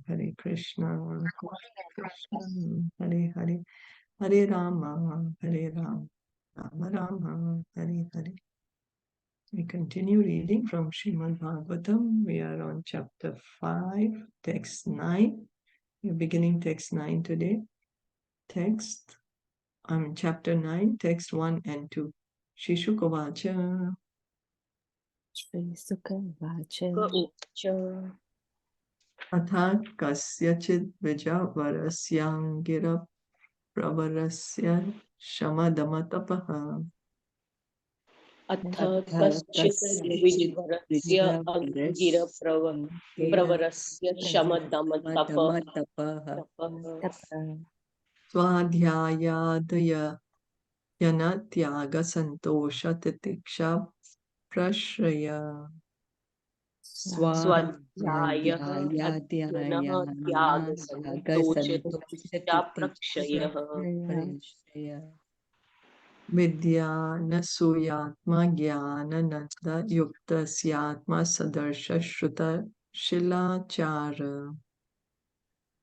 Hare Krishna, Krishna, Hare Hare, Hare Rama, Hare Rama, Rama Rama, Hare Hare. We continue reading from Srimad Bhagavatam. We are on chapter 5, text 9. We're beginning text 9 today. Chapter 9, text 1 and 2. Shri Shuka Vacha. Shri Sukha Vacha. Athat kasyachid vijavarasyāṅgira pravarasya shamadamatapaha. Atha kaschit vijvarasya angira pravarasya shamadama tapa Swadhyayadaya yanatyaga santosha titiksha prashraya. swadhyaya adhyana tyaga santocha prakshaya Vidya nasuyatma jnana nanda yukta syatma sadarsha shruta shilachara.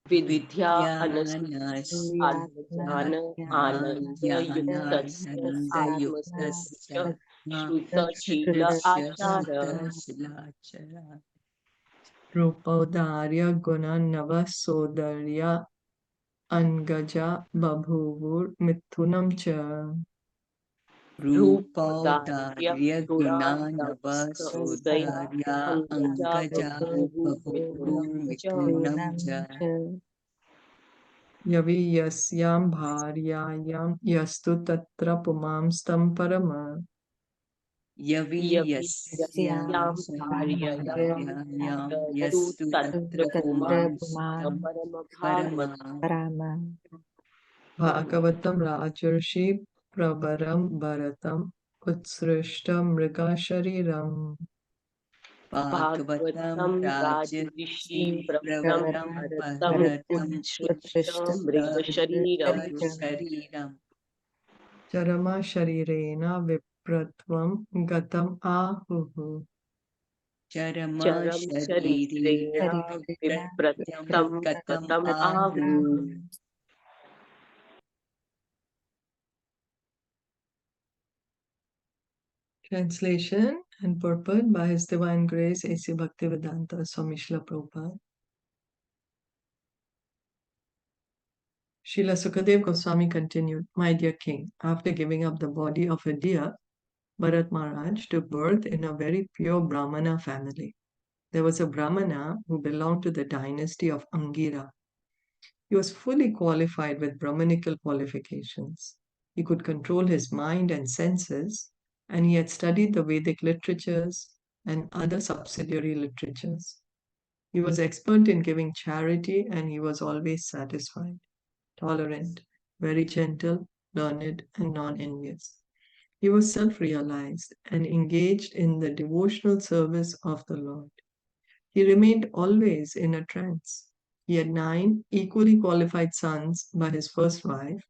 vidya anasana ananda yuktasya atmasya shruta shila achara Rupaudharya guna nava sodarya angaja babhuvur mithunam cha. Rupaudharya gunanava sodarya angaja babhuvur Yavi yasyam bharyayam yastu tatra pumamstam parama. Yavi yasyam bharyayam yastu tatra pumamstam parama Bhagavatam Rajarshi Pravaram Bharatam Utsrishtam Mriga Shariram. Bhagavatam Rajrishi Pravaram Bharatam Utshishtam Mriga Shariram Charama Sharirena Vipratvam Gatam Ahuhu. Charam Sharirena Vipratam Gatam Ahu. Translation and purport by His Divine Grace A.C. Bhaktivedanta Swami Srila Prabhupada. Srila Sukadev Goswami continued, My dear king, after giving up the body of a deer, Bharat Maharaj took birth in a very pure Brahmana family. There was a Brahmana who belonged to the dynasty of Angira. He was fully qualified with Brahmanical qualifications. He could control his mind and senses, and he had studied the Vedic literatures and other subsidiary literatures. He was expert in giving charity, and he was always satisfied, tolerant, very gentle, learned, and non-envious. He was self-realized and engaged in the devotional service of the Lord. He remained always in a trance. He had 9 equally qualified sons by his first wife,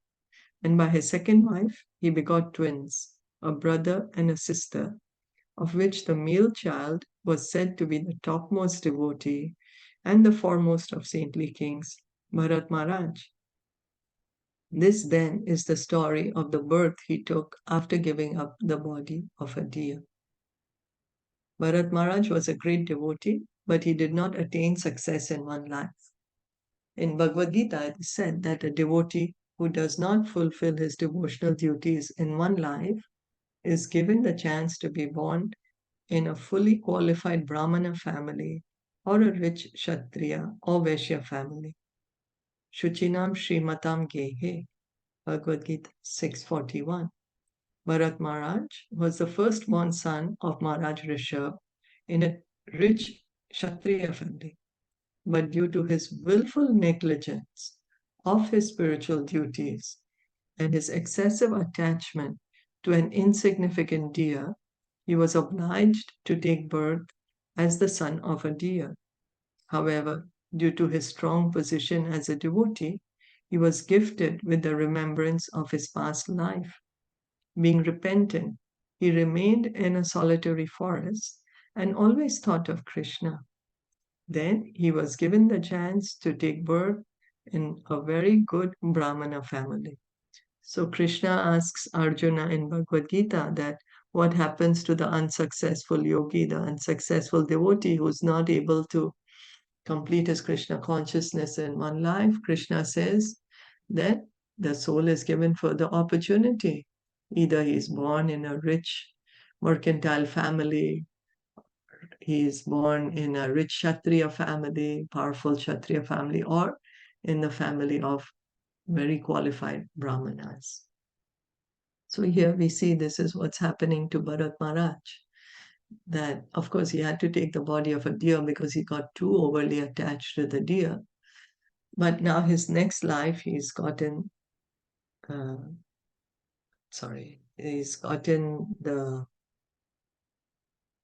and by his second wife he begot twins, a brother and a sister, of which the male child was said to be the topmost devotee and the foremost of saintly kings, Bharat Maharaj. This then is the story of the birth he took after giving up the body of a deer. Bharat Maharaj was a great devotee, but he did not attain success in one life. In Bhagavad Gita, it is said that a devotee who does not fulfill his devotional duties in one life is given the chance to be born in a fully qualified Brahmana family or a rich Kshatriya or Vaishya family. Shuchinam Srimatam Gehe, Bhagavad Gita 6:41. Bharat Maharaj was the firstborn son of Maharaj Rishabh in a rich Kshatriya family. But due to his willful negligence of his spiritual duties and his excessive attachment to an insignificant deer, he was obliged to take birth as the son of a deer. However, due to his strong position as a devotee, he was gifted with the remembrance of his past life. Being repentant, he remained in a solitary forest and always thought of Krishna. Then he was given the chance to take birth in a very good Brahmana family. So Krishna asks Arjuna in Bhagavad Gita that what happens to the unsuccessful yogi, the unsuccessful devotee who's not able to complete his Krishna consciousness in one life. Krishna says that the soul is given further opportunity. Either he is born in a rich mercantile family, he is born in a rich Kshatriya family, powerful Kshatriya family, or in the family of very qualified Brahmanas. So here we see this is what's happening to Bharat Maharaj. That, of course, he had to take the body of a deer because he got too overly attached to the deer. But now his next life, he's gotten the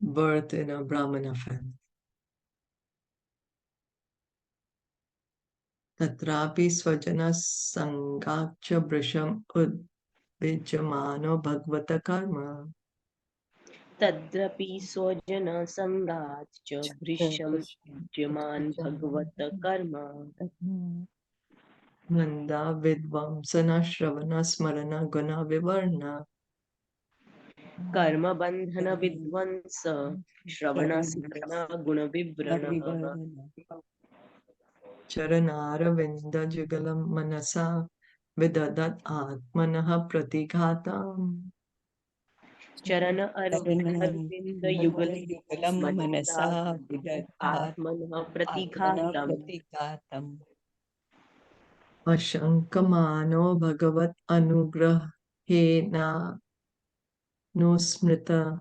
birth in a Brahmana family. Tatrapi swajana sangacha brisham udvijamano bhagavata karma. तद्रपि स्वजन संगात् च भृशं युज्यमान् भगवत कर्म Manda vidvamsana shravana smarana guna vivarna. कर्म बंधन विध्वंस श्रवण स्मरण गुण विवरण Charanaravinda jugalam manasa vidadat atmanaha pratighatam. चरण अरविंद युगल मनसा आत्मनः प्रतिघातम् Ashankamano bhagavat anugrahena nusmrita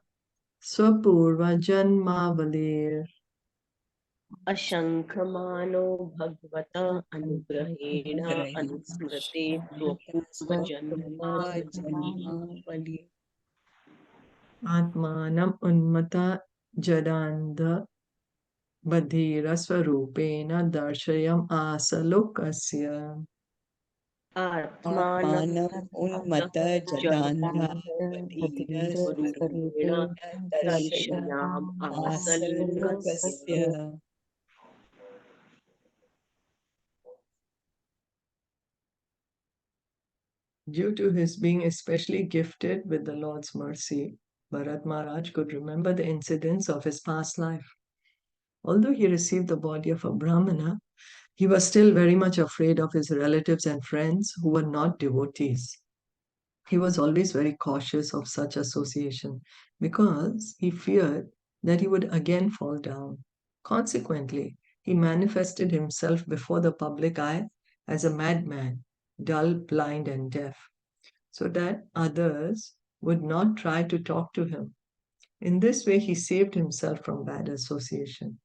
swapurva janmavalir. अशङ्खमानो भगवत अनुग्रहेण अनुस्मृते स्वपूर्वजन्मावली Atmanam unmata jadandha badhira swarupena darshayam asalokasya. आत्मानं उन्मत्त जडान् बधिर स्वरूपेण स्वरूपे दर्शयाम् आसलोकस्य Due to his being especially gifted with the Lord's mercy, Bharat Maharaj could remember the incidents of his past life. Although he received the body of a Brahmana, he was still very much afraid of his relatives and friends who were not devotees. He was always very cautious of such association because he feared that he would again fall down. Consequently, he manifested himself before the public eye as a madman, dull, blind, and deaf, so that others would not try to talk to him. In this way, he saved himself from bad association.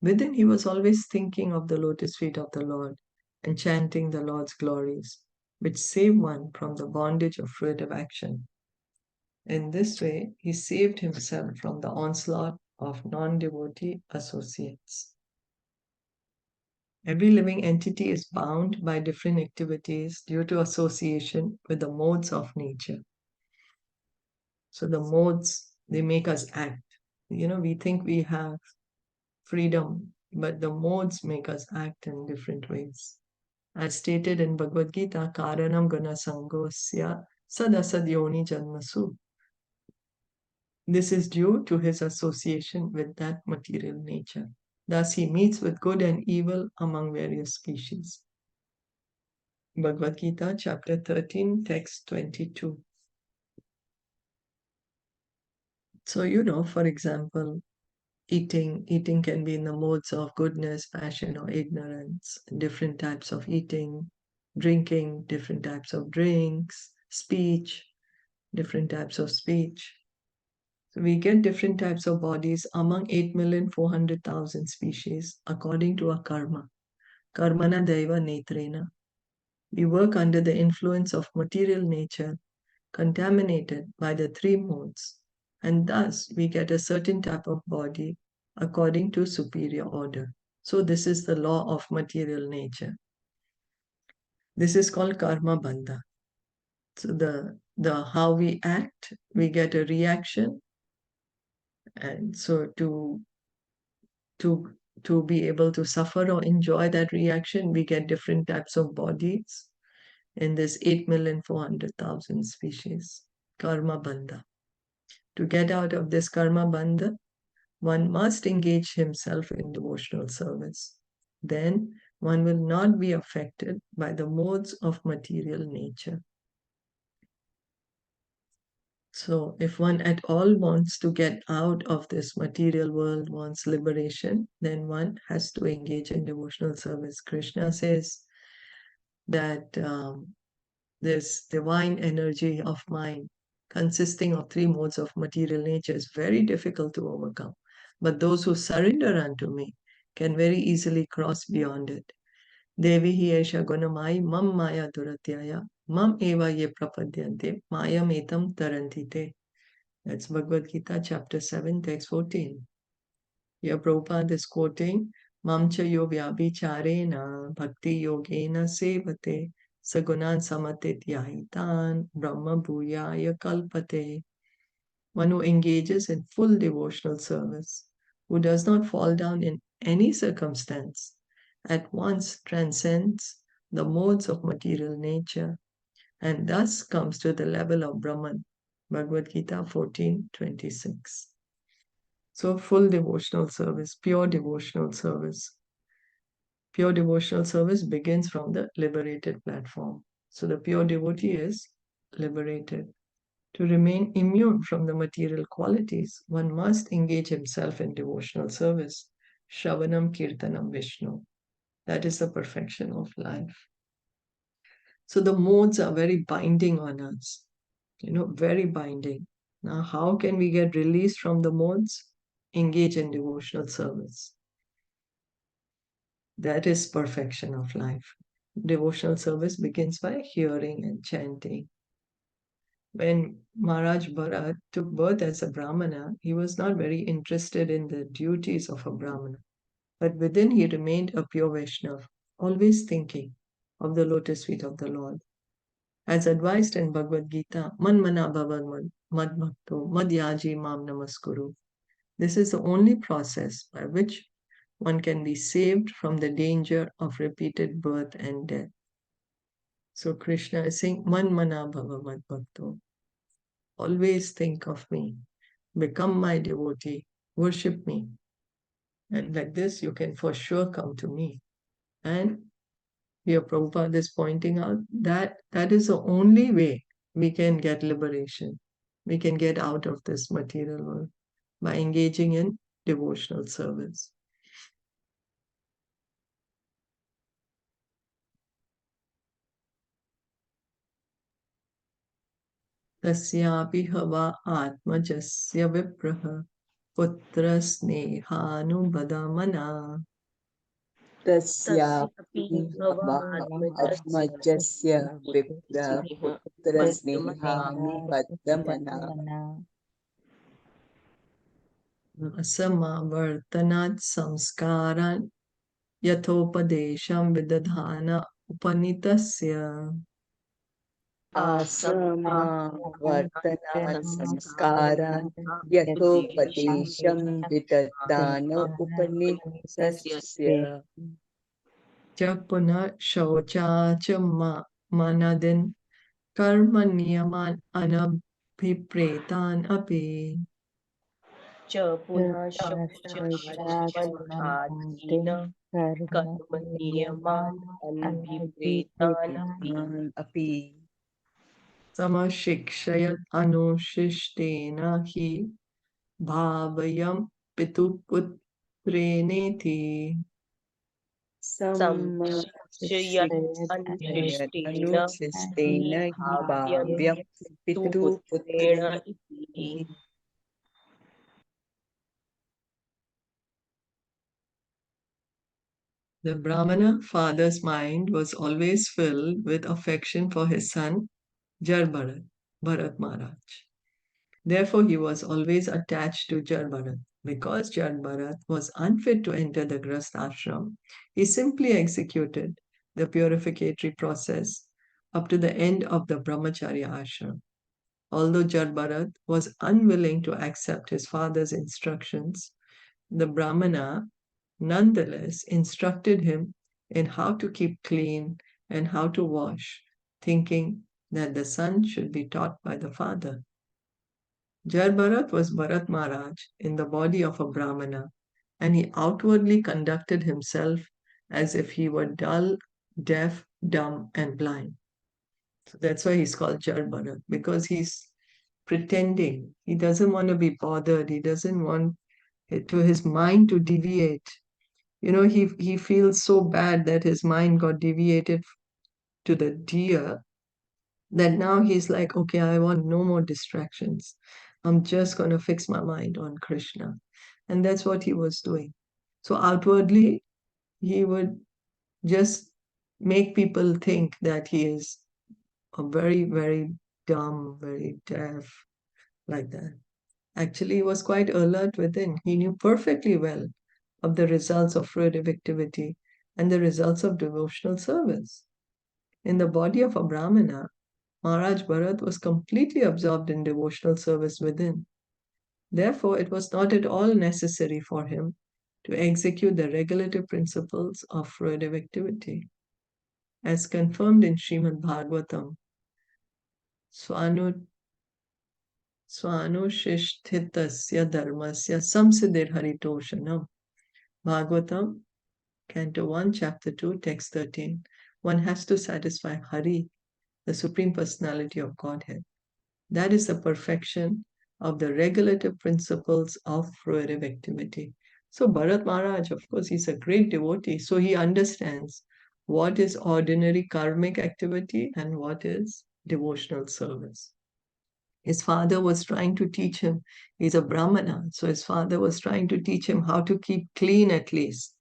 Within, he was always thinking of the lotus feet of the Lord and chanting the Lord's glories, which save one from the bondage of fruitive action. In this way, he saved himself from the onslaught of non devotee associates. Every living entity is bound by different activities due to association with the modes of nature. So the modes, they make us act. We think we have freedom, but the modes make us act in different ways. As stated in Bhagavad Gita, Karanam Guna Sangosya Sadasadyoni Janmasu. This is due to his association with that material nature. Thus, he meets with good and evil among various species. Bhagavad Gita, chapter 13, text 22. So, for example, eating can be in the modes of goodness, passion, or ignorance, different types of eating, drinking, different types of drinks, speech, different types of speech. So we get different types of bodies among 8,400,000 species according to our karma. Karmana daiva netrena. We work under the influence of material nature, contaminated by the three modes, and thus we get a certain type of body according to superior order. So this is the law of material nature. This is called karma bandha. So the how we act, we get a reaction, and so to to be able to suffer or enjoy that reaction, we get different types of bodies in this 8,400,000 species, karma bandha. To get out of this karma bandha, one must engage himself in devotional service. Then one will not be affected by the modes of material nature. So, if one at all wants to get out of this material world, wants liberation, then one has to engage in devotional service. Krishna says that this divine energy of mind, consisting of three modes of material nature, is very difficult to overcome. But those who surrender unto me can very easily cross beyond it. Devi hi esha gunamai mam maya duratyaya mam eva ye prapadyante mayam etam tarantite. That's Bhagavad Gita, chapter 7, text 14. Here Prabhupada is quoting, Mamcha yo vyabhicharena bhakti yogena sevate sagunan samatit yahitan brahma bhuyaya kalpate. One who engages in full devotional service, who does not fall down in any circumstance, at once transcends the modes of material nature and thus comes to the level of Brahman. Bhagavad Gita 14:26. So full devotional service, pure devotional service. Pure devotional service begins from the liberated platform. So the pure devotee is liberated. To remain immune from the material qualities, one must engage himself in devotional service. Shravanam Kirtanam Vishnu. That is the perfection of life. So the modes are very binding on us, very binding. Now, how can we get released from the modes? Engage in devotional service. That is perfection of life. Devotional service begins by hearing and chanting. When Maharaj Bharat took birth as a Brahmana, he was not very interested in the duties of a Brahmana. But within he remained a pure Vaishnava, always thinking of the lotus feet of the Lord. As advised in Bhagavad Gita, Man mana bhavan mad bhakto mad yaji mam namaskuru. This is the only process by which one can be saved from the danger of repeated birth and death. So Krishna is saying, Man mana bhava mad bhakto. Always think of me. Become my devotee. Worship me. And like this, you can for sure come to me. And here Prabhupada is pointing out that that is the only way we can get liberation. We can get out of this material world by engaging in devotional service. तस्यापि हवा आत्मजस्य विप्रः पुत्रस्नेहानुबदमना तस्यापि आत्मजस्य पुत्रस्नेहानुबद्धमना समावर्तनात् संस्कारान् यथोपदेशं विदधान उपनीतस्य आसमावर्तनात् संस्कारान् यथोपदेशं विदधान उपनिषस्य च पुनः शौचाच मनदिन् कर्म नियमान् अनभिप्रेतान् अपि च पुनः शौचाचमनादीन कर्मनियमान् अनभिप्रेतान् अपि समशिक्षयत् अनुशिष्टेन हि भावयं पितुपुत्रेणेति अनुशिष्टेन हि भाव्यं पितृपुत्रेण इति The Brahmana father's mind was always filled with affection for his son, Bharat Maharaj. Therefore, he was always attached to Bharat. Because Bharat was unfit to enter the Grast ashram, he simply executed the purificatory process up to the end of the Brahmacharya ashram. Although Bharat was unwilling to accept his father's instructions, the Brahmana nonetheless instructed him in how to keep clean and how to wash, thinking that the son should be taught by the father. Jaɗa was Bharat Maharaj in the body of a Brahmana, and he outwardly conducted himself as if he were dull, deaf, dumb, and blind. So that's why he's called Jaɗa, because he's pretending. He doesn't want to be bothered. He doesn't want his mind to deviate. He feels so bad that his mind got deviated to the deer that now he's like, okay, I want no more distractions. I'm just going to fix my mind on Krishna. And that's what he was doing. So outwardly, he would just make people think that he is a very, very dumb, very deaf, like that. Actually, he was quite alert within. He knew perfectly well of the results of fruitive activity and the results of devotional service. In the body of a Brahmana, Maharaj Bharat was completely absorbed in devotional service within. Therefore, it was not at all necessary for him to execute the regulative principles of fruitive activity. As confirmed in Srimad Bhagavatam, Swanushishthitasya dharmasya samsiddhir haritoshanam. Bhagavatam, Canto 1, Chapter 2, Text 13. One has to satisfy Hari, the Supreme Personality of Godhead. That is the perfection of the regulative principles of fruitive activity. So Bharat Maharaj, of course, he's a great devotee. So he understands what is ordinary karmic activity and what is devotional service. His father was trying to teach him, he's a Brahmana, so his father was trying to teach him how to keep clean at least.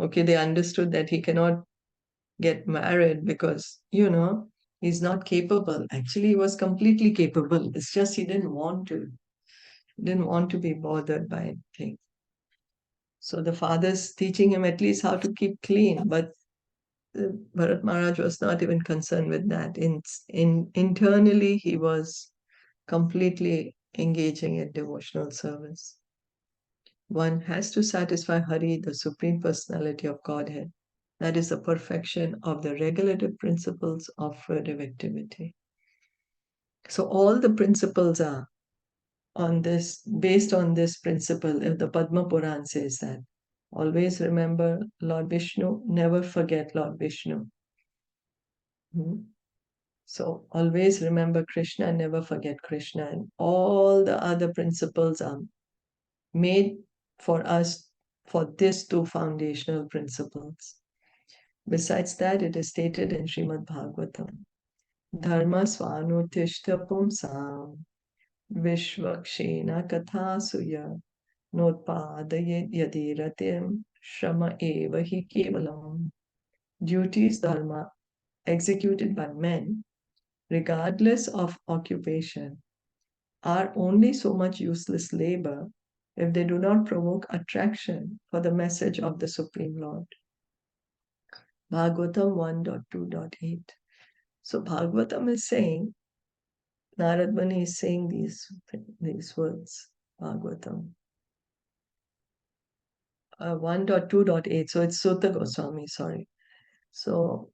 Okay, they understood that he cannot get married because, he's not capable. Actually, he was completely capable. It's just he didn't want to. He didn't want to be bothered by anything. So the father's teaching him at least how to keep clean, but Bharat Maharaj was not even concerned with that. Internally, he was completely engaging in devotional service. One has to satisfy Hari, the Supreme Personality of Godhead. That is the perfection of the regulative principles of fruitive activity. So all the principles are based on this principle. If the Padma Puran says that, always remember Lord Vishnu, never forget Lord Vishnu. So always remember Krishna, never forget Krishna. And all the other principles are made for us for these two foundational principles. Besides that, it is stated in Srimad Bhagavatam, Dharma svanutishta pumsam vishvakshena kathasuya notpadayet yadiratim shrama eva hi kevalam. Duties, dharma, executed by men, regardless of occupation, are only so much useless labor if they do not provoke attraction for the message of the Supreme Lord. Bhagavatam 1.2.8. So Bhagavatam is saying, Narad Muni is saying these words, Bhagavatam 1.2.8. So it's Sutta Goswami, sorry. So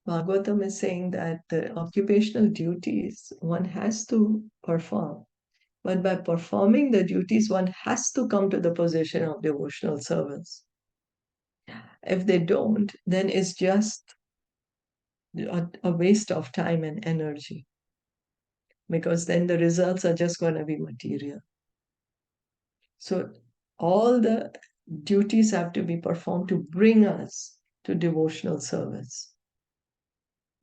Bhagavatam is saying that the occupational duties one has to perform. But by performing the duties, one has to come to the position of devotional service. If they don't, then it's just a waste of time and energy, because then the results are just going to be material. So all the duties have to be performed to bring us to devotional service.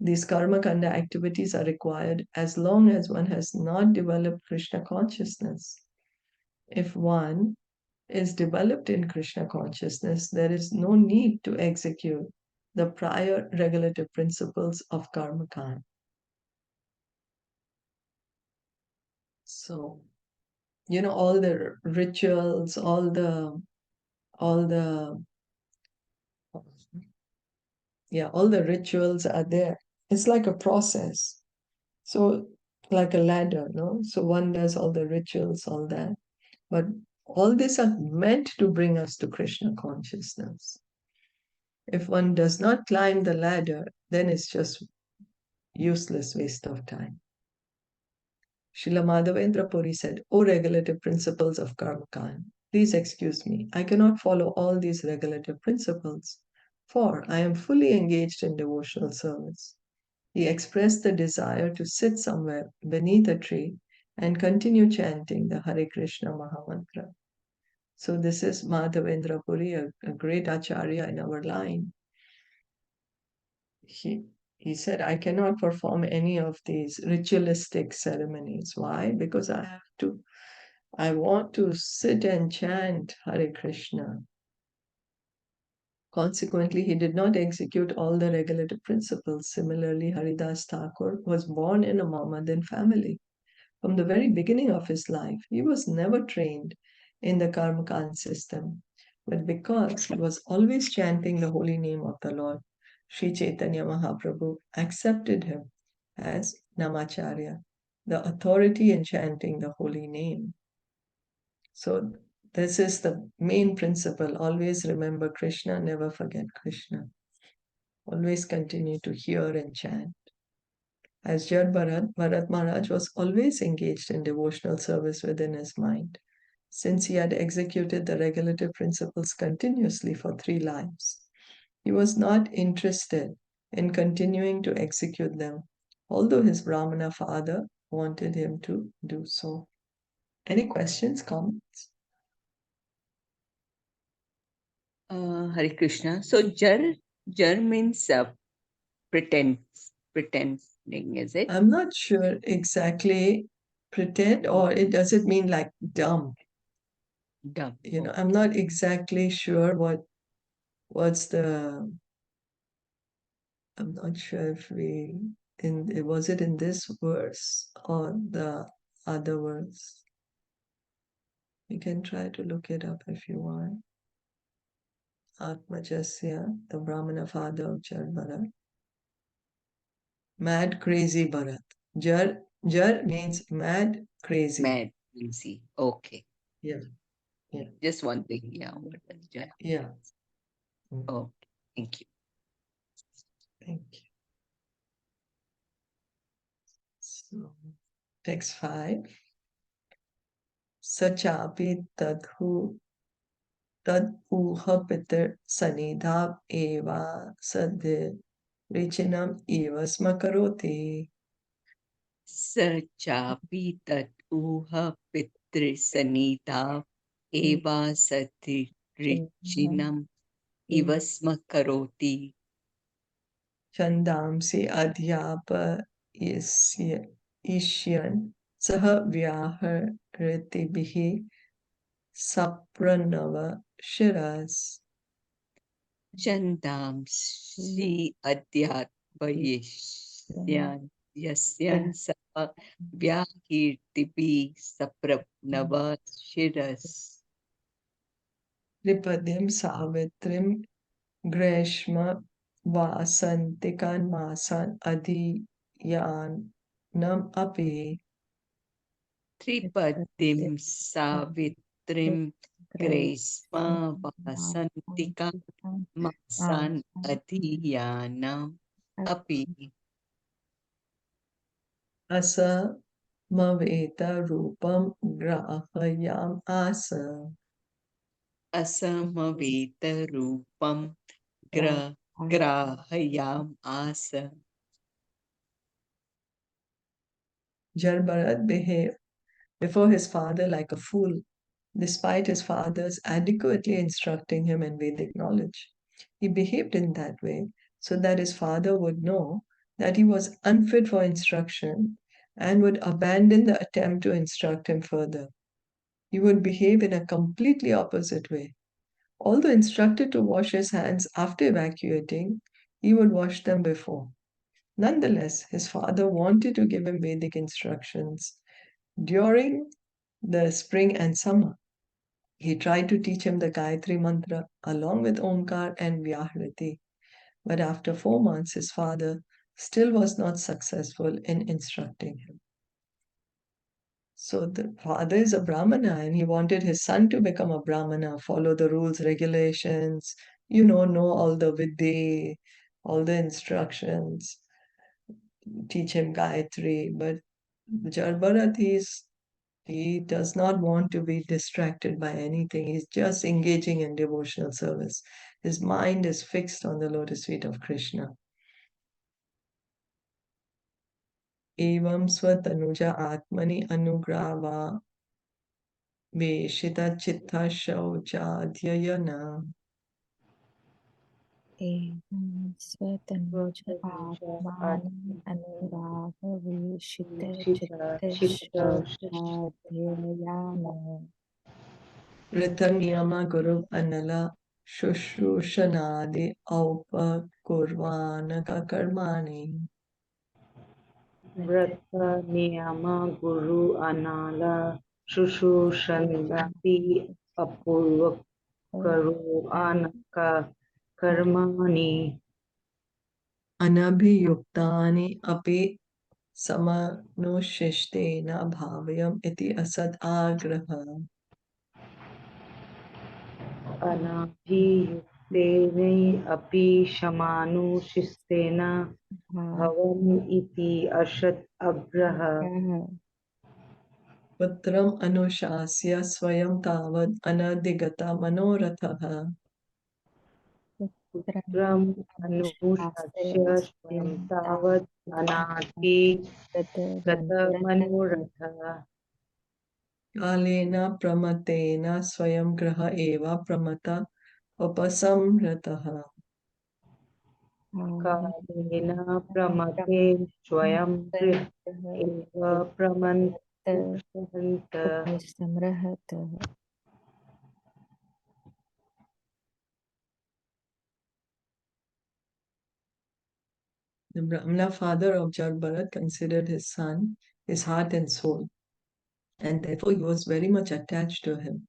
These karma kanda activities are required as long as one has not developed Krishna consciousness. If one is developed in Krishna consciousness, there is no need to execute the prior regulative principles of karma kanda. So, all the rituals, all the rituals are there. It's like a process. So, like a ladder, no? So one does all the rituals, all that. But All these are meant to bring us to Krishna consciousness. If one does not climb the ladder, then it's just useless waste of time. Srila Madhavendra Puri said, O regulative principles of Karmakand, please excuse me, I cannot follow all these regulative principles, for I am fully engaged in devotional service. He expressed the desire to sit somewhere beneath a tree and continue chanting the Hare Krishna Mahamantra. So this is Madhavendra Puri, a great acharya in our line. He said, I cannot perform any of these ritualistic ceremonies. Why? Because I want to sit and chant Hare Krishna. Consequently, he did not execute all the regulative principles. Similarly, Haridas Thakur was born in a Mohammedan family. From the very beginning of his life, he was never trained in the Karmakand system. But because he was always chanting the holy name of the Lord, Sri Chaitanya Mahaprabhu accepted him as Namacharya, the authority in chanting the holy name. So this is the main principle. Always remember Krishna, never forget Krishna. Always continue to hear and chant. As Jaḍa, Bharat Maharaj was always engaged in devotional service within his mind, since he had executed the regulative principles continuously for 3 lives. He was not interested in continuing to execute them, although his Brahmana father wanted him to do so. Any questions, comments? Hare Krishna. So jar means pretending, is it? I'm not sure exactly pretend, or does it mean like dumb? Dumb. I'm not exactly sure what's the. I'm not sure if was it in this verse or the other verse. You can try to look it up if you want. Atmajasya, the Brahmana father of Jar Bharat. Mad, crazy Bharat. Jar means mad, crazy. Mad, crazy. Okay. Yeah. Just one thing. Yeah. What was jar? Yeah. Oh, thank you. Thank you. So, text 5. Sachapi tadhu tad uha pitar sanidhav eva sadhir richinam eva smakaroti. Sachapi tat uha pitri sanita eva sati richinam ivasma karoti. Chandamsi adhyapa ishyan saha vyaharitibihi sapranava shiras. Chandamsi adhyatvayishyan yasyan sa vyahirtibi saprapnava shiras. Tripadim savitrim greshma vasantikan masan adhiyanam api. Tripadim savitrim greshma vasantika masan adhiyanam api. Asa maveta rupam grahayam asa. Asamaveta rupam grahayam asa. Jar Bharat behaved before his father like a fool, despite his father's adequately instructing him in Vedic knowledge. He behaved in that way so that his father would know that he was unfit for instruction and would abandon the attempt to instruct him further. He would behave in a completely opposite way. Although instructed to wash his hands after evacuating, he would wash them before. Nonetheless, his father wanted to give him Vedic instructions during the spring and summer. He tried to teach him the Gayatri Mantra along with Omkar and Vyahriti. But after 4 months, his father still was not successful in instructing him. So the father is a Brahmana and he wanted his son to become a Brahmana, follow the rules, regulations, know all the Vidya, all the instructions, teach him Gayatri. But Jarbarat, he does not want to be distracted by anything. He's just engaging in devotional service. His mind is fixed on the lotus feet of Krishna. Evam swatanuja atmani anugrava veshita chitta shauchadhyayana. एवं स्वतनुज आत्मानं अनुरागविशितचित्तशौचाध्ययानो Ritaniyama guru anala shushushanadi aupakurvanaka karmani. Vrata Niyama Guru Anala Shushushanapi Apurva Karu Anaka Karmani Anabhiyuktani api samanushistena bhavyam iti asad agraha. Anabhi Yuktene Api Shamanu Shistena Bhavam Iti Ashat Agraha Putram anushasya swayam tavad anadigata manorathaha. Putram Anushasya Swayam Tavad Anati Gata Manoratha Kalena pramatena swayam graha eva pramata upasamrataha. Kalena Pramate Swayam Grih Eva Pramantushanta उपसंहृतः The Brahmana father of Jagbharat considered his son his heart and soul, and therefore he was very much attached to him.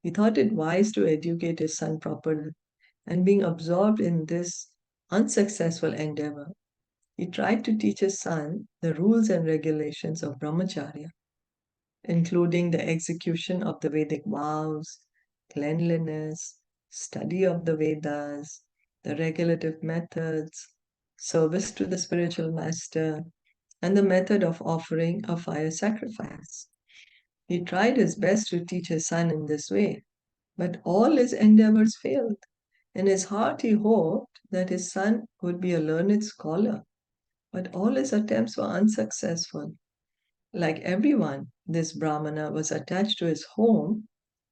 He thought it wise to educate his son properly, and being absorbed in this unsuccessful endeavor, he tried to teach his son the rules and regulations of brahmacharya, including the execution of the Vedic vows, cleanliness, study of the Vedas, the regulative methods, service to the spiritual master, and the method of offering a fire sacrifice. He tried his best to teach his son in this way, but all his endeavors failed. In his heart, he hoped that his son would be a learned scholar, but all his attempts were unsuccessful. Like everyone, this Brahmana was attached to his home,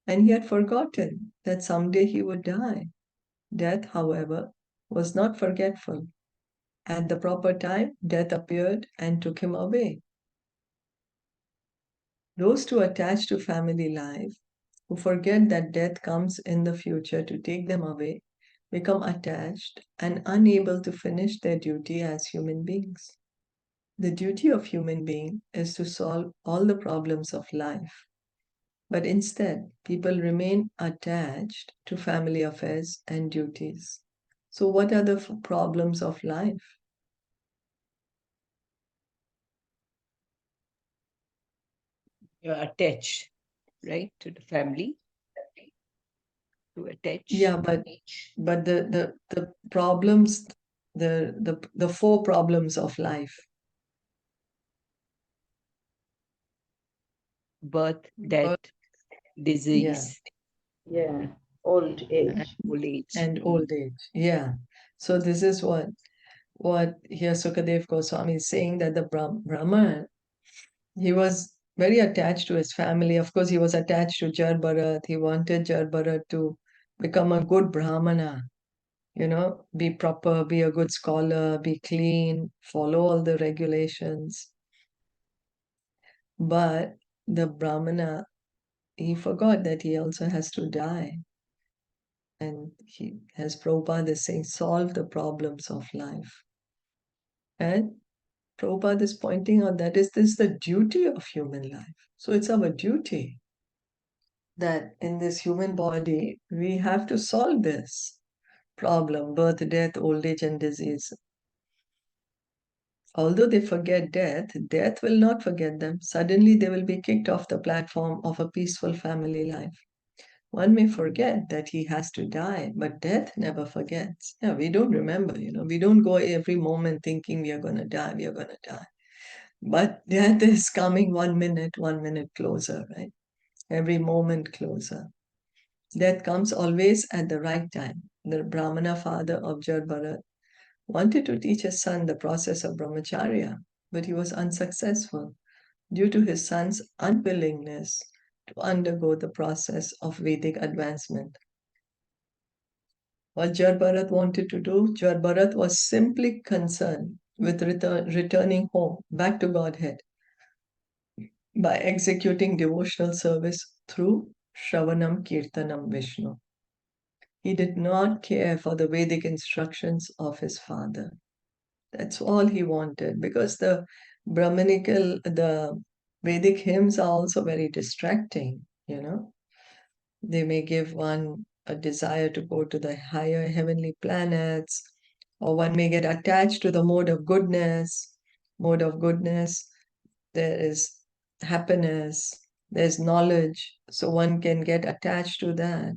and he had forgotten that someday he would die. Death, however, was not forgetful. At the proper time, death appeared and took him away. Those too attached to family life, who forget that death comes in the future to take them away, become attached and unable to finish their duty as human beings. The duty of human being is to solve all the problems of life. But instead, people remain attached to family affairs and duties. So, what are the problems of life? You're attached, right, to the family, to attach. Yeah, but the problems, the four problems of life. Birth, death, disease, Yeah, old and age. old age. And old age. Yeah. So this is what here Sukadev Goswami is saying, that the Brahman, he was very attached to his family. Of course, he was attached to Jarbharat. He wanted Jarbharat to become a good Brahmana, be proper, be a good scholar, be clean, follow all the regulations. But the Brahmana, he forgot that he also has to die. And he, as Prabhupada is saying, solve the problems of life. And Prabhupada is pointing out that is this the duty of human life. So it's our duty that in this human body, we have to solve this problem, birth, death, old age, and disease. although they forget death, death will not forget them. Suddenly they will be kicked off the platform of a peaceful family life. One may forget that he has to die, but death never forgets. Yeah, we don't remember, we don't go every moment thinking we are going to die, we are going to die. But death is coming 1 minute closer, right? Every moment closer. Death comes always at the right time. The Brahmana father of Jaḍa wanted to teach his son the process of brahmacharya, but he was unsuccessful due to his son's unwillingness to undergo the process of Vedic advancement. What Jaḍa wanted to do, Jaḍa was simply concerned with returning home, back to Godhead, by executing devotional service through Shravanam Kirtanam Vishnu. He did not care for the Vedic instructions of his father. That's all he wanted, because the Vedic hymns are also very distracting, They may give one a desire to go to the higher heavenly planets, or one may get attached to the mode of goodness. Mode of goodness, there is happiness, there's knowledge, so one can get attached to that.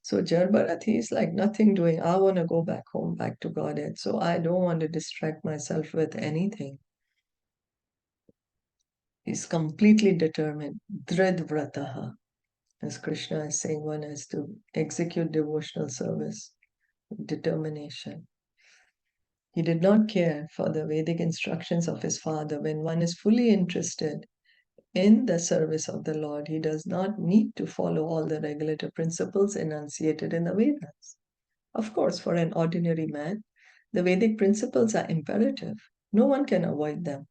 So Jarbharati is like nothing doing. I want to go back home, back to Godhead. So I don't want to distract myself with anything. He's completely determined. Dridvrataha. As Krishna is saying, one has to execute devotional service with determination. He did not care for the Vedic instructions of his father. When one is fully interested in the service of the Lord, he does not need to follow all the regulative principles enunciated in the Vedas. Of course, for an ordinary man, the Vedic principles are imperative. No one can avoid them.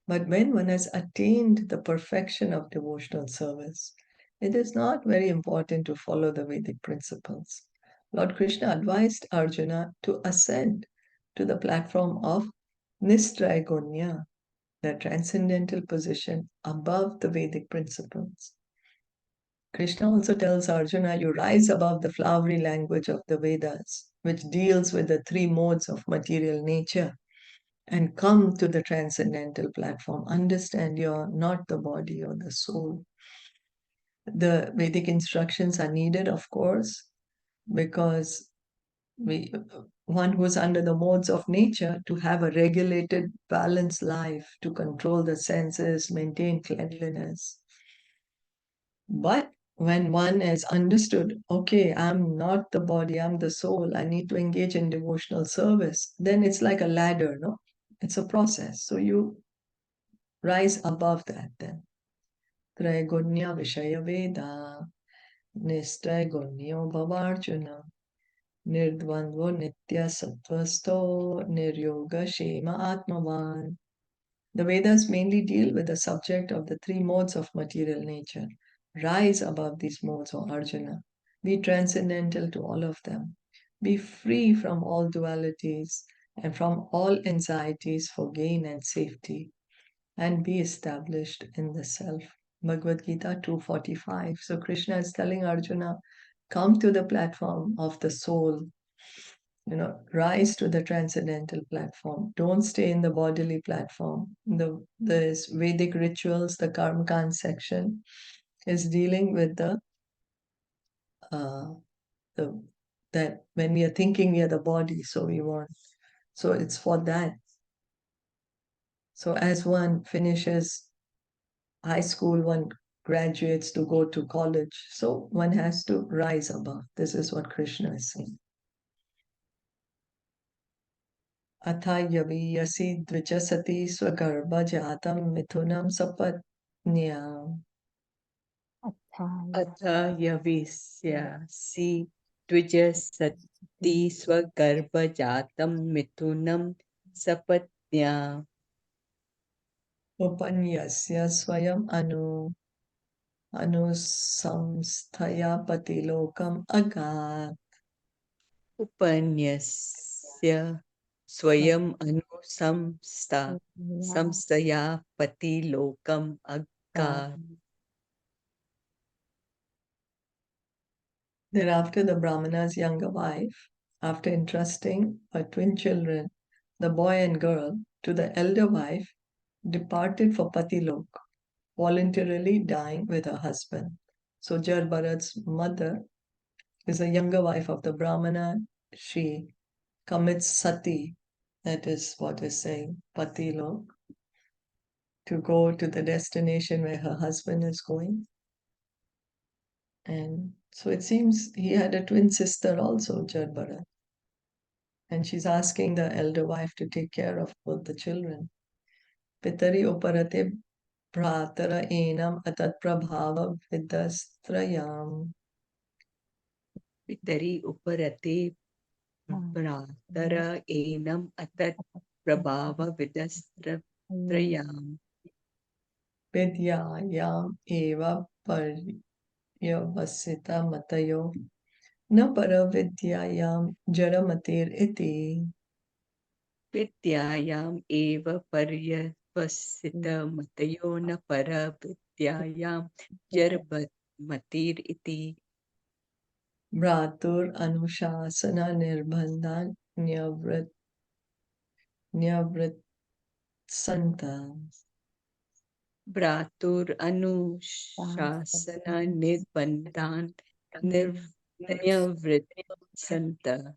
But when one has attained the perfection of devotional service, it is not very important to follow the Vedic principles. Lord Krishna advised Arjuna to ascend to the platform of Nistraigunya, the transcendental position above the Vedic principles. Krishna also tells Arjuna, you rise above the flowery language of the Vedas, which deals with the three modes of material nature, and come to the transcendental platform. Understand you're not the body or the soul. The Vedic instructions are needed, of course, because one who's under the modes of nature to have a regulated, balanced life, to control the senses, maintain cleanliness. But when one has understood, okay, I'm not the body, I'm the soul, I need to engage in devotional service, then it's like a ladder, no? It's a process. So you rise above that then. Traigunya Vishaya Veda, Nistraigunyo Bhavarjuna, Nirdvandvo Nitya Sattvasto, Niryoga Shema Atmavan. The Vedas mainly deal with the subject of the three modes of material nature. Rise above these modes, O Arjuna. Be transcendental to all of them. Be free from all dualities and from all anxieties for gain and safety, and be established in the self. Bhagavad Gita 2:45. So Krishna is telling Arjuna, come to the platform of the soul. Rise to the transcendental platform. Don't stay in the bodily platform. The Vedic rituals, the Karmakand section, is dealing with that when we are thinking we are the body, so it's for that. So as one finishes high school, one graduates to go to college. So one has to rise above. This is what Krishna is saying. Athayaviyasi dvijasati swagarbha jatam mithunam sapatnyam. Atha yavisyasi dvijasati swagarbhajatam mithunam sapatnya. Upanyasya swayam anusamsthaya patilokam agat. Upanyasya swayam samstaya pati lokam aggar. Thereafter, the Brahmana's younger wife, after entrusting her twin children the boy and girl, to the elder wife, departed for Patilok, voluntarily dying with her husband. So Jaɗa-Bharat's mother is a younger wife of the Brahmana. She commits sati, that is what is saying, Patilok, to go to the destination where her husband is going. And so it seems he had a twin sister also, Jaɗa-Bharat. And she's asking the elder wife to take care of both the children. Pitari uparate bhratara enam atat prabhava vidastrayam. Pitari uparate Bharatara enam atat prabhava vidastrayam. Vidyayam eva paryavasita matayo na paravidyayam jaramatir iti. Vidyayam eva paryavasita matayo na para vidyayam jarmatir iti. Bhratur anushasana nirbandhan nyavrit santa. Bhratur anushasana nirbandhan nirvrit santa.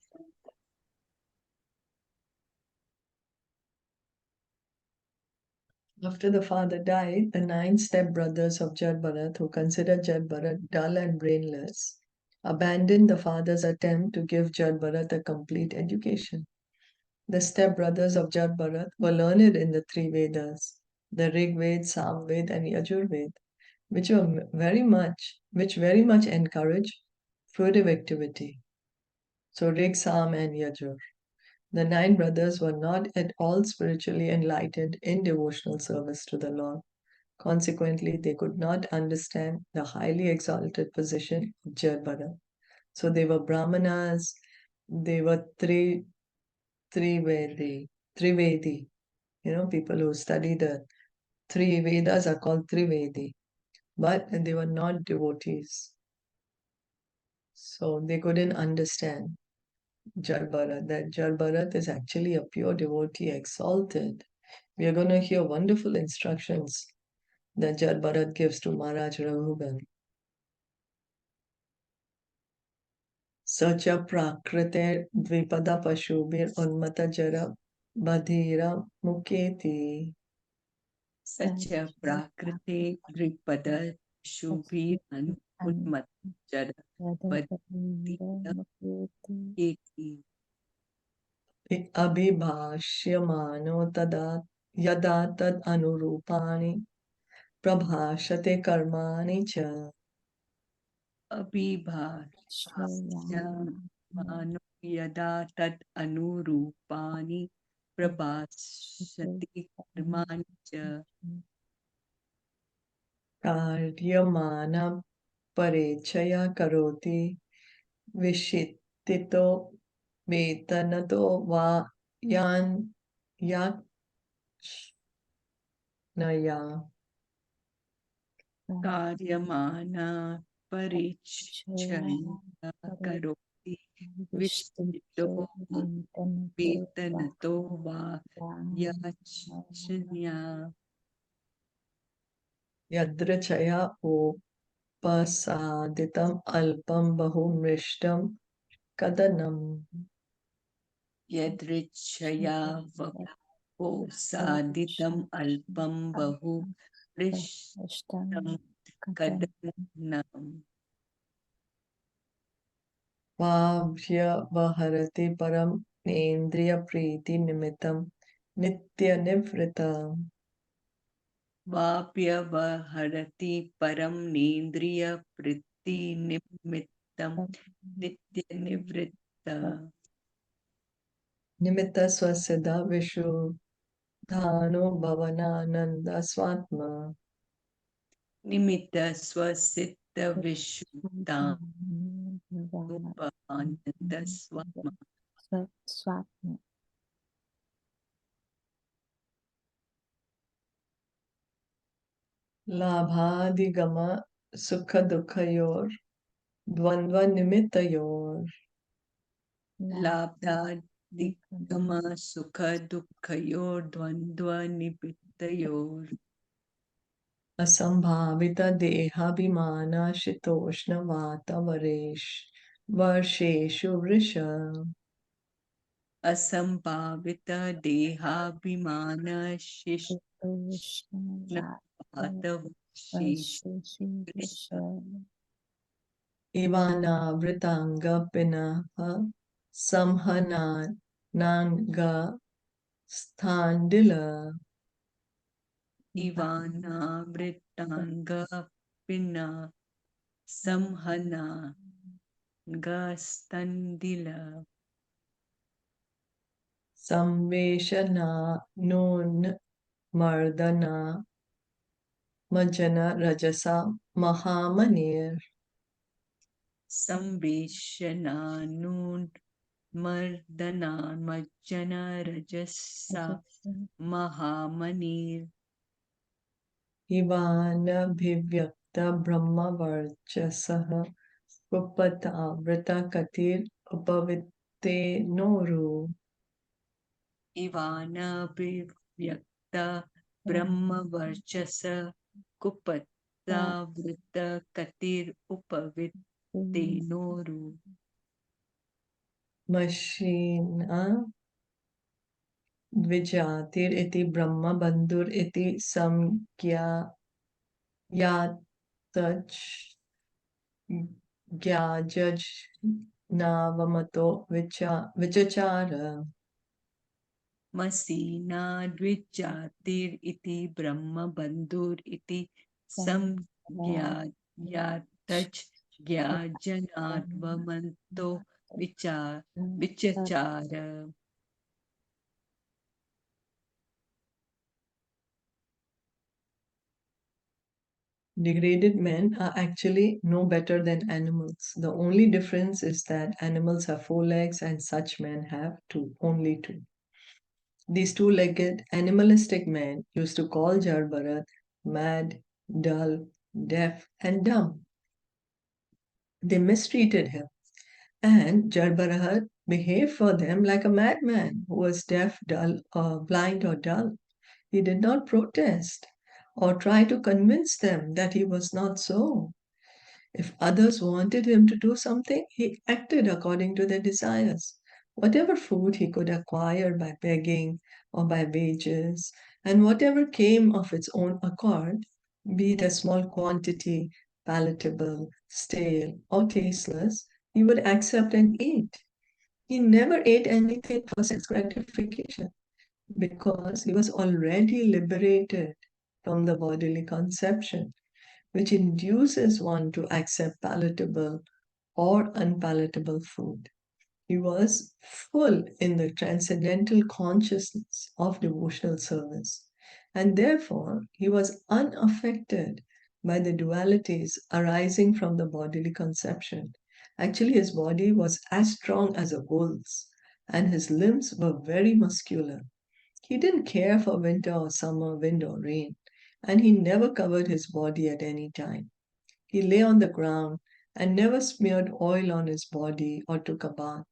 After the father died, the 9 step-brothers of Jaɗa-Bharat, who considered Jaɗa-Bharat dull and brainless, abandoned the father's attempt to give Jaɗa-Bharat a complete education. The step-brothers of Jaɗa-Bharat were learned in the 3 Vedas, the Rig Veda, Sam Veda, and Yajur Veda, which very much encourage fruitive activity. So Rig, Sam, and Yajur. The 9 brothers were not at all spiritually enlightened in devotional service to the Lord. Consequently, they could not understand the highly exalted position of Jaɗa-Bharat. So they were Brahmanas, they were Trivedi, people who study the 3 Vedas are called Trivedi, but they were not devotees. So they couldn't understand Jaɗa-Bharat, that Jaɗa-Bharat is actually a pure devotee, exalted. We are going to hear wonderful instructions that Jaɗa-Bharat gives to Maharaj Raghugan. Sacha prakrite dvipada pashubir unmata jara badhira muketi. Sacha prakrite dripada shubhi utmat jada badhira eti. Abhibhashyamano tada yada tad anurupani prabhashate karmani cha. Abhibhashyamano yada tad anurupani prabhashati karmani cha. Karyamana parechaya karoti vishittito vetanato va yan yaknaya. Karyamana parichaya karoti vishito vetanato va yachnya. Yadrachaya upasaditam alpam bahumrishtam kadanam. Yadrichaya saditam alpam bahu prishtam kadanam. Vabhya vaharati param nendriya priti nimitam nitya nivritam. Vapya vaharati param nendriya priti nimittam nitya nivritta. Nimitta swasiddha vishu dhano bhavanananda swatma. Nimitta swasitta vishuddha ananda swatma. Swatma. Labhadigama sukha dukhayor dvandva nimittayor. Labdha Dikkama Sukha Dukkhayor Dvandva Nipittayor Asambhavita dehabhimana shitoshna vatavaresh varsheshu vrisha. Asambhavita Dehabhimana Krishna Shishnavatav Ivana vritanga pinaha samhana nanga sthandila. Ivana Vritanga Pina Samhana Gastandila Samveshana nun mardana majana rajasa mahamanir. Sambeshana Nun Mardana Majjana Rajasa Mahamanir Ivana bhivyakta brahma varchasaha upata vrita katir upavitte noru. Ivana Vivyakta Brahma Varchasa Kupatta Vrita Katir Upavitte Noru Mashina Dvijatir iti Brahma Bandhur iti Samkhya Yatach Gyajaj Navamato Vichachara. Masina Dvijatir iti Brahma Bandhur iti Samgyatach Gyajanadvamanto Vichachara. Degraded men are actually no better than animals. The only difference is that animals have 4 legs and such men have only 2. These 2-legged animalistic men used to call Jaḍa mad, dull, deaf, and dumb. They mistreated him, and Jaḍa behaved for them like a madman who was deaf, dull, or blind or dull. He did not protest or try to convince them that he was not so. If others wanted him to do something, he acted according to their desires. Whatever food he could acquire by begging or by wages, and whatever came of its own accord, be it a small quantity, palatable, stale, or tasteless, he would accept and eat. He never ate anything for sense gratification because he was already liberated from the bodily conception, which induces one to accept palatable or unpalatable food. He was full in the transcendental consciousness of devotional service, and therefore he was unaffected by the dualities arising from the bodily conception. Actually, his body was as strong as a bull's, and his limbs were very muscular. He didn't care for winter or summer, wind or rain, and he never covered his body at any time. He lay on the ground and never smeared oil on his body or took a bath.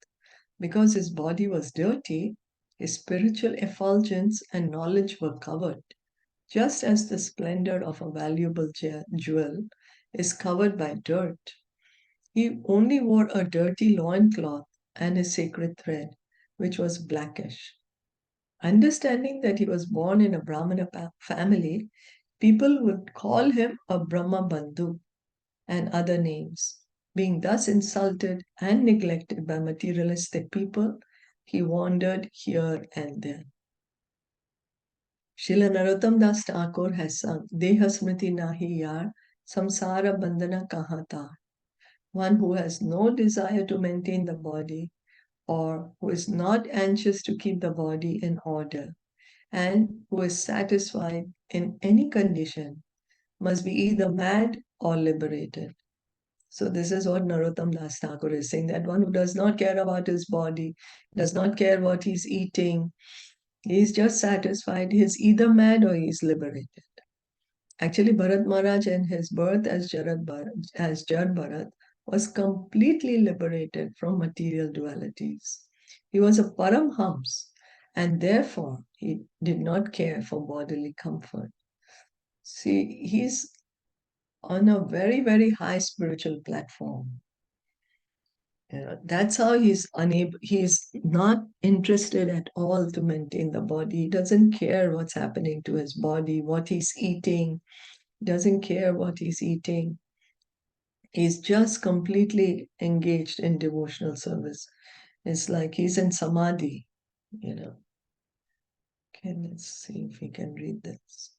Because his body was dirty, his spiritual effulgence and knowledge were covered, just as the splendor of a valuable jewel is covered by dirt. He only wore a dirty loincloth and his sacred thread, which was blackish. Understanding that he was born in a Brahmana family, people would call him a Brahma Bandhu and other names. Being thus insulted and neglected by materialistic people, he wandered here and there. Srila Narottam Das Thakur has sung, Deha Smriti Nahi Yar, Samsara Bandhana Kahata. One who has no desire to maintain the body or who is not anxious to keep the body in order and who is satisfied in any condition must be either mad or liberated. So this is what Narottam Das Thakur is saying, that one who does not care about his body, does not care what he's eating, he's just satisfied, he's either mad or he's liberated. Actually, Bharat Maharaj in his birth as Jad Bharat was completely liberated from material dualities. He was a Paramhams, and therefore he did not care for bodily comfort. See, he's on a very, very high spiritual platform. That's how he's not interested at all to maintain the body. He doesn't care what's happening to his body, what he's eating, doesn't care what he's eating. He's just completely engaged in devotional service. It's like he's in samadhi, you know. Okay, let's see if we can read this.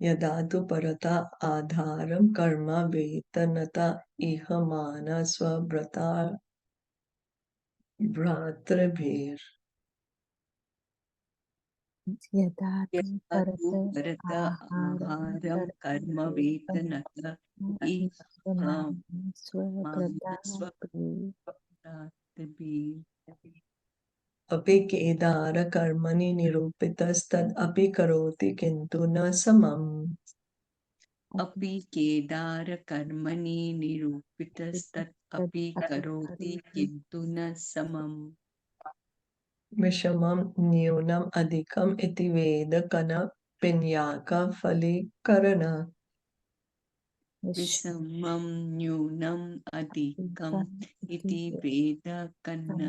Yadatu parata adharam karma vetanata ihamana swabrata bhratrabhir. यदा तु यदा तु परत भरत आहारं आहारं कर्म वेतनत इहाम स्वव्रता स्वप्रातभिः अपि केदार कर्मणि निरूपितस्तद् अपि करोति किन्तु न समम्. अपि केदार कर्मणि निरूपितस्तत् अपि करोति किन्तु न समम्. विषमं न्यूनम् अधिकम् इति वेद कन पिन्याक फलीकरण. विषमं न्यूनम् अधिकम् इति वेद कर्ण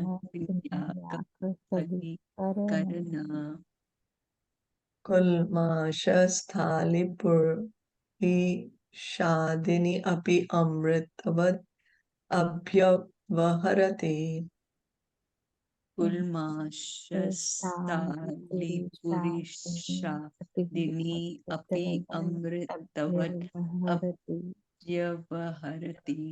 कुल्माषस्थालिपुरी शादिनी अपि अमृतवत् अभ्यवहरति. कुल्माषस्थालिपुरीशादिनी अपि अमृतवत् अभ्यवहरति.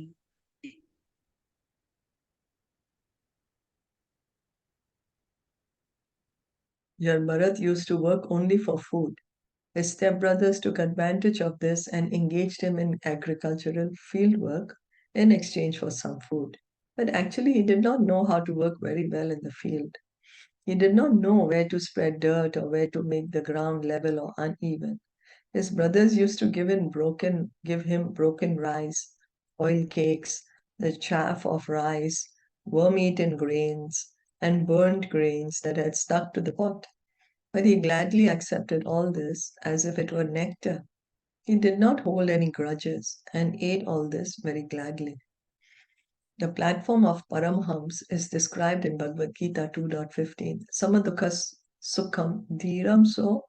Your Bharat used to work only for food. His stepbrothers took advantage of this and engaged him in agricultural field work in exchange for some food. But actually, he did not know how to work very well in the field. He did not know where to spread dirt or where to make the ground level or uneven. His brothers used to give him broken rice, oil cakes, the chaff of rice, worm-eaten grains, and burnt grains that had stuck to the pot. But he gladly accepted all this as if it were nectar. He did not hold any grudges and ate all this very gladly. The platform of Paramhams is described in Bhagavad Gita 2.15. Samadukhas sukham dhiram so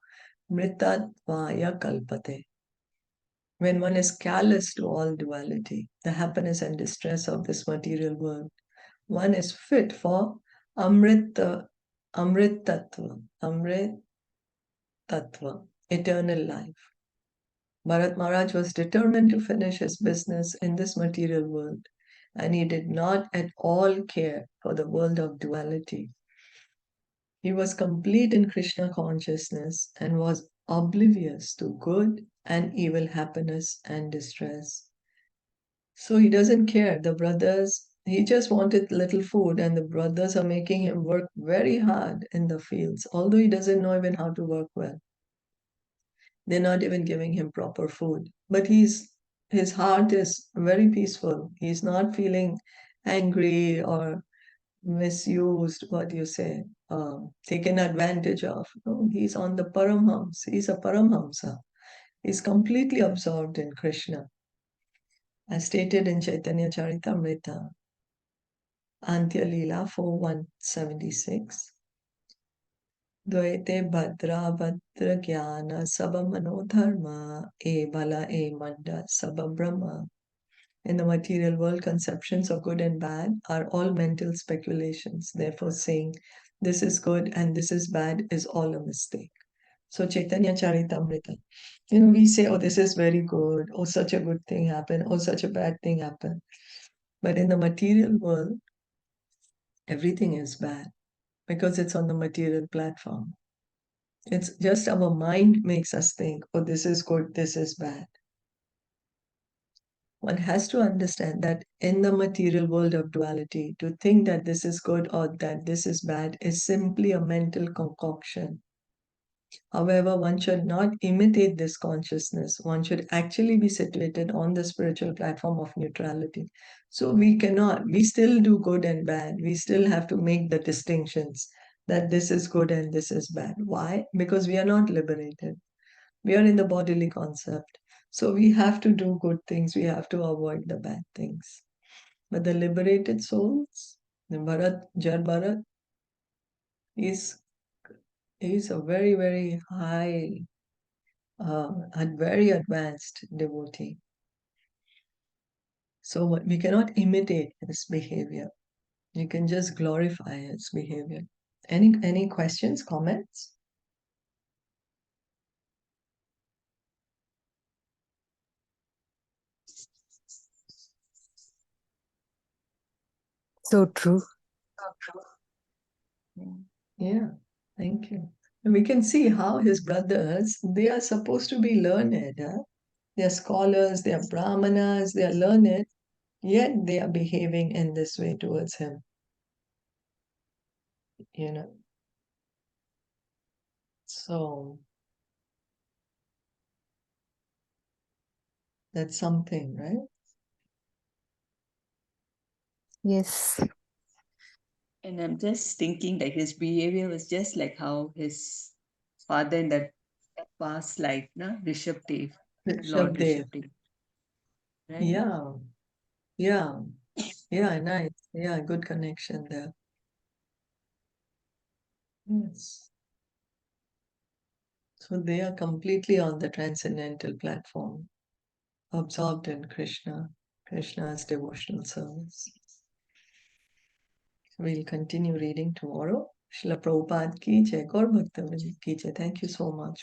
mritatvaya kalpate. When one is callous to all duality, the happiness and distress of this material world, one is fit for amritatva, eternal life. Bharat Maharaj was determined to finish his business in this material world, and he did not at all care for the world of duality. He was complete in Krishna consciousness and was oblivious to good and evil happiness and distress. So he doesn't care. The brothers, he just wanted little food, and the brothers are making him work very hard in the fields, although he doesn't know even how to work well. They're not even giving him proper food. But his heart is very peaceful. He's not feeling angry or misused, what do you say, taken advantage of. No, he's on the Paramhams. He's a Paramhamsa. He's completely absorbed in Krishna. As stated in Caitaniya Caritamita, Antya Leela 4.176. Dvaite Bhadra Bhadra Jnana Sabha Manodharma E Bala E Manda Sabha Brahma. In the material world, conceptions of good and bad are all mental speculations. Therefore, saying this is good and this is bad is all a mistake. So, Chaitanya Charitamrita, we say, oh, this is very good, oh, such a good thing happened, oh, such a bad thing happened. But in the material world, everything is bad because it's on the material platform. It's just our mind makes us think, oh, this is good, this is bad. One has to understand that in the material world of duality, to think that this is good or that this is bad is simply a mental concoction. However, one should not imitate this consciousness. One should actually be situated on the spiritual platform of neutrality. So we still do good and bad. We still have to make the distinctions that this is good and this is bad. Why? Because we are not liberated. We are in the bodily concept. So we have to do good things. We have to avoid the bad things. But the liberated souls, the Bharat, is a very, very high, and very advanced devotee. So we cannot imitate his behavior. You can just glorify his behavior. Any questions, comments? So true. Yeah, thank you. And we can see how his brothers, they are supposed to be learned. They are scholars, they are brahmanas, they are learned, yet they are behaving in this way towards him. So that's something, right? Yes. And I'm just thinking that his behavior was just like how his father in that past life, no? Rishabdev, Lord Rishabdev. Rishabdev. Right? Yeah, nice. Yeah, good connection there. Yes. So they are completely on the transcendental platform, absorbed in Krishna's devotional service. We'll continue reading tomorrow. Srila Prabhupada ki jai, Gaur Bhakta Vrinda ki jai. Thank you so much.